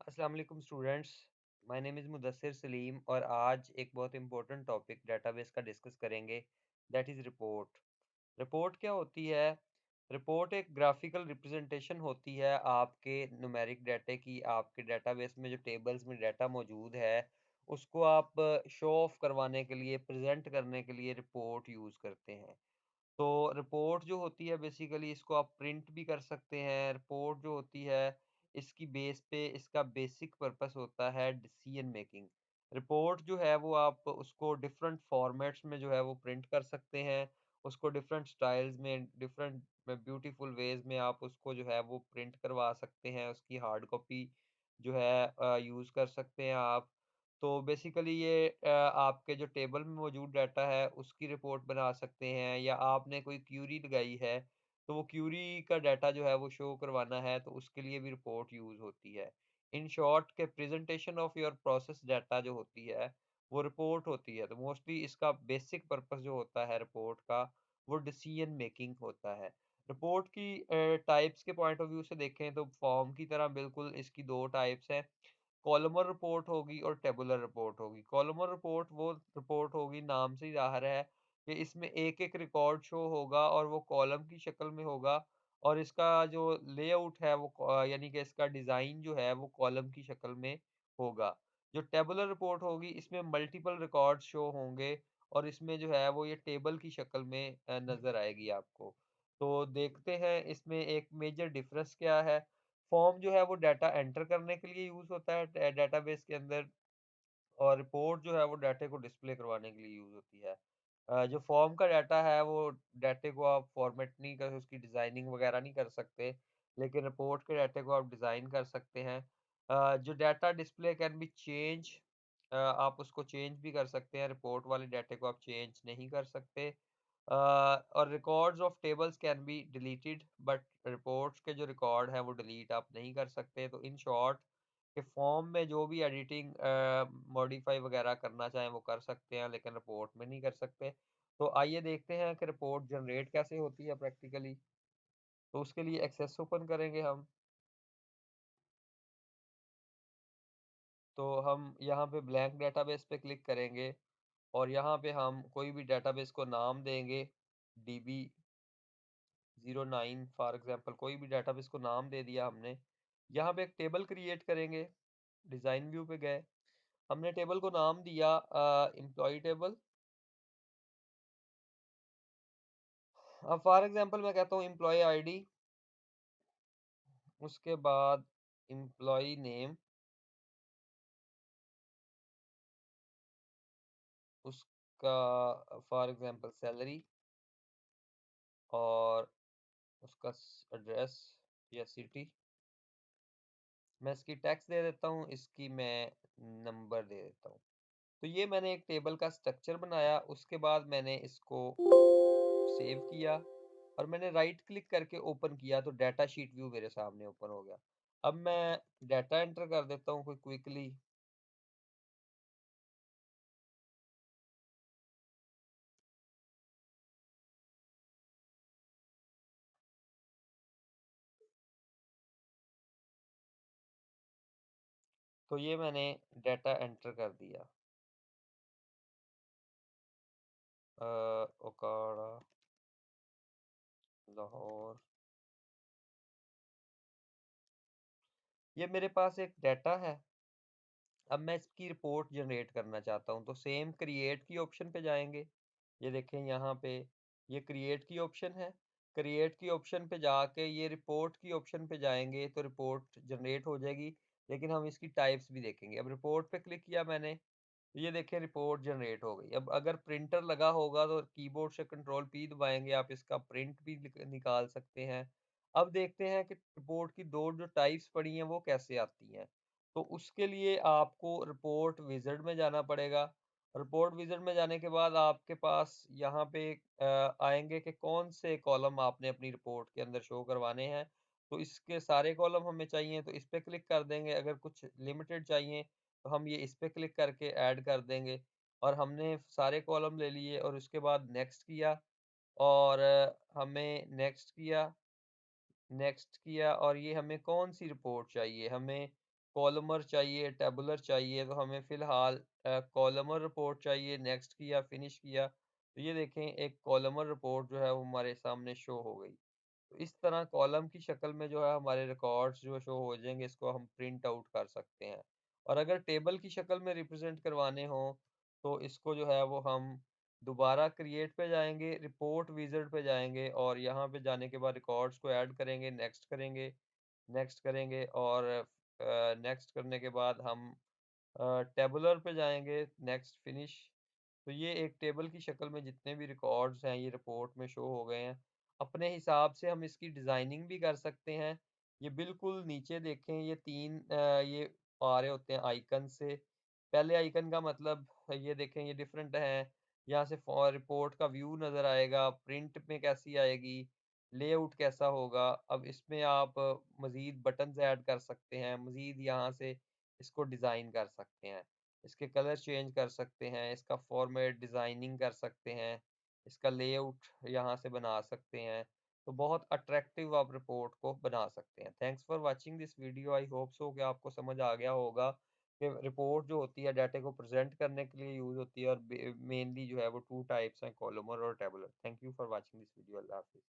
अस्सलाम वालेकुम students. My name is Mudassir Salim और आज एक बहुत इंपॉर्टेंट टॉपिक डेटाबेस का डिस्कस करेंगे। That is report. रिपोर्ट क्या होती है? रिपोर्ट एक ग्राफिकल रिप्रेजेंटेशन होती है आपके न्यूमेरिक डाटे की। आपके डेटाबेस में जो टेबल्स में डाटा मौजूद है उसको आप शो ऑफ करवाने के लिए, प्रेजेंट करने के लिए रिपोर्ट यूज़ करते हैं। तो रिपोर्ट जो होती है बेसिकली इसको आप प्रिंट भी कर सकते हैं। रिपोर्ट जो होती है इसकी बेस पे इसका बेसिक पर्पस होता है डिसीजन मेकिंग। रिपोर्ट जो है वो आप उसको डिफरेंट फॉर्मेट्स में जो है वो प्रिंट कर सकते हैं। उसको डिफरेंट स्टाइल्स में, डिफरेंट ब्यूटीफुल वेज में आप उसको जो है वो प्रिंट करवा सकते हैं। उसकी हार्ड कॉपी जो है यूज़ कर सकते हैं आप। तो बेसिकली ये आपके जो टेबल में मौजूद डाटा है उसकी रिपोर्ट बना सकते हैं, या आपने कोई क्यूरी लगाई है तो वो क्यूरी का डाटा जो है वो शो करवाना है तो उसके लिए भी रिपोर्ट यूज़ होती है। इन शॉर्ट के presentation of your process data जो होती है वो रिपोर्ट होती है। तो मोस्टली इसका बेसिक पर्पस जो होता है रिपोर्ट का वो डिसीजन मेकिंग होता है। रिपोर्ट की टाइप्स के पॉइंट ऑफ व्यू से देखें तो फॉर्म की तरह बिल्कुल इसकी दो टाइप्स हैं। कॉलमर रिपोर्ट होगी और टेबुलर रिपोर्ट होगी। कॉलमर रिपोर्ट वो रिपोर्ट होगी, नाम से ही ज़ाहिर है कि इसमें एक-एक रिकॉर्ड शो होगा और वो कॉलम की शक्ल में होगा, और इसका जो लेआउट है वो यानी कि इसका डिज़ाइन जो है वो कॉलम की शक्ल में होगा। जो टेबुलर रिपोर्ट होगी इसमें मल्टीपल रिकॉर्ड्स शो होंगे और इसमें जो है वो ये टेबल की शक्ल में नज़र आएगी आपको। तो देखते हैं इसमें एक मेजर डिफरेंस क्या है। फॉर्म जो है वो डाटा एंटर करने के लिए यूज़ होता है डेटाबेस के अंदर, और रिपोर्ट जो है वो डाटे को डिस्प्ले करवाने के लिए यूज़ होती है। जो फॉर्म का डाटा है वो डाटे को आप फॉर्मेट नहीं कर, उसकी डिज़ाइनिंग वगैरह नहीं कर सकते, लेकिन रिपोर्ट के डाटे को आप डिज़ाइन कर सकते हैं। जो data display can be change, आप उसको चेंज भी कर सकते हैं। रिपोर्ट वाले डाटे को आप चेंज नहीं कर सकते। और records of tables can be deleted, but reports के जो रिकॉर्ड हैं वो डिलीट आप नहीं कर सकते। तो इन शॉर्ट कि फॉर्म में जो भी एडिटिंग मॉडिफाई वगैरह करना चाहें वो कर सकते हैं, लेकिन रिपोर्ट में नहीं कर सकते। तो आइए देखते हैं कि रिपोर्ट जनरेट कैसे होती है प्रैक्टिकली। तो उसके लिए एक्सेस ओपन करेंगे हम। तो हम यहाँ पे ब्लैंक डेटाबेस पे क्लिक करेंगे और यहाँ पे हम कोई भी डेटाबेस को नाम देंगे। DB09 फॉर एग्जांपल, कोई भी डेटाबेस को नाम दे दिया हमने। यहाँ पे एक टेबल क्रिएट करेंगे। डिज़ाइन व्यू पे गए, हमने टेबल को नाम दिया एम्प्लॉय टेबल। अब फॉर एग्जांपल मैं कहता हूँ एम्प्लॉय आईडी, उसके बाद एम्प्लॉय नेम, उसका फॉर एग्जांपल सैलरी, और उसका एड्रेस या सिटी। मैं इसकी टैक्स दे देता हूँ, इसकी मैं नंबर दे देता हूँ। तो ये मैंने एक टेबल का स्ट्रक्चर बनाया। उसके बाद मैंने इसको सेव किया और मैंने राइट क्लिक करके ओपन किया तो डाटा शीट व्यू मेरे सामने ओपन हो गया। अब मैं डाटा एंटर कर देता हूँ कोई क्विकली। तो ये मैंने डाटा एंटर कर दिया। ओकाड़ा, लाहौर। ये मेरे पास एक डाटा है। अब मैं इसकी रिपोर्ट जनरेट करना चाहता हूँ तो सेम क्रिएट की ऑप्शन पे जाएंगे। ये देखें यहाँ पे ये क्रिएट की ऑप्शन है। क्रिएट की ऑप्शन पे जाके ये रिपोर्ट की ऑप्शन पे जाएंगे तो रिपोर्ट जनरेट हो जाएगी। लेकिन हम इसकी टाइप्स भी देखेंगे। अब रिपोर्ट पे क्लिक किया मैंने, तो ये देखिए रिपोर्ट जनरेट हो गई। अब अगर प्रिंटर लगा होगा तो कीबोर्ड से कंट्रोल पी दबाएंगे, आप इसका प्रिंट भी निकाल सकते हैं। अब देखते हैं कि रिपोर्ट की दो जो टाइप्स पड़ी हैं वो कैसे आती हैं। तो उसके लिए आपको रिपोर्ट विज़ार्ड में जाना पड़ेगा। रिपोर्ट विज़ार्ड में जाने के बाद आपके पास यहाँ पे आएँगे कि कौन से कॉलम आपने अपनी रिपोर्ट के अंदर शो करवाने हैं। तो इसके सारे कॉलम हमें चाहिए तो इस पे क्लिक कर देंगे। अगर कुछ लिमिटेड चाहिए तो हम ये इस पे क्लिक करके ऐड कर देंगे। और हमने सारे कॉलम ले लिए और उसके बाद नेक्स्ट किया, और हमें नेक्स्ट किया, नेक्स्ट किया, और ये हमें कौन सी रिपोर्ट चाहिए, हमें कॉलमर चाहिए, टेबुलर चाहिए, तो हमें फ़िलहाल कॉलमर रिपोर्ट चाहिए, नेक्स्ट किया, फिनिश किया। तो ये देखें एक कॉलमर रिपोर्ट जो है वो हमारे सामने शो हो गई। तो इस तरह कॉलम की शक्ल में जो है हमारे रिकॉर्ड्स जो शो हो जाएँगे, इसको हम प्रिंट आउट कर सकते हैं। और अगर टेबल की शक्ल में रिप्रेज़ेंट करवाने हों, तो इसको जो है वो हम दोबारा क्रिएट पे जाएँगे, रिपोर्ट विज़ार्ड पे जाएँगे और यहाँ पे जाने के बाद रिकॉर्ड्स को ऐड करेंगे, नेक्स्ट करेंगे और नेक्स्ट करने के बाद हम टेबुलर पे जाएँगे, नेक्स्ट फिनिश। तो ये एक टेबल की शक्ल में जितने भी रिकॉर्ड्स हैं, ये रिपोर्ट में शो हो गए हैं। अपने हिसाब से हम इसकी डिज़ाइनिंग भी कर सकते हैं। ये बिल्कुल नीचे देखें, ये 3 ये आ रहे होते हैं आइकन से। पहले आइकन का मतलब ये देखें, ये डिफरेंट हैं। यहाँ से फ़ॉ रिपोर्ट का व्यू नज़र आएगा, प्रिंट में कैसी आएगी, लेआउट कैसा होगा। अब इसमें आप मज़ीद बटन्स ऐड कर सकते हैं, मज़ीद यहाँ से इसको डिज़ाइन कर सकते हैं। इसके कलर चेंज कर सकते हैं, इसका फॉर्मेट डिज़ाइनिंग कर सकते हैं, इसका लेआउट यहाँ से बना सकते हैं। तो बहुत अट्रैक्टिव आप रिपोर्ट को बना सकते हैं। Thanks for watching this video. I hope so कि आपको समझ आ गया होगा कि रिपोर्ट जो होती है डाटा को प्रेज़ेंट करने के लिए यूज़ होती है और मेनली जो है वो 2 टाइप्स हैं, कॉलमर और tabular. Thank you for watching this video. अल्लाह हाफ़िज़।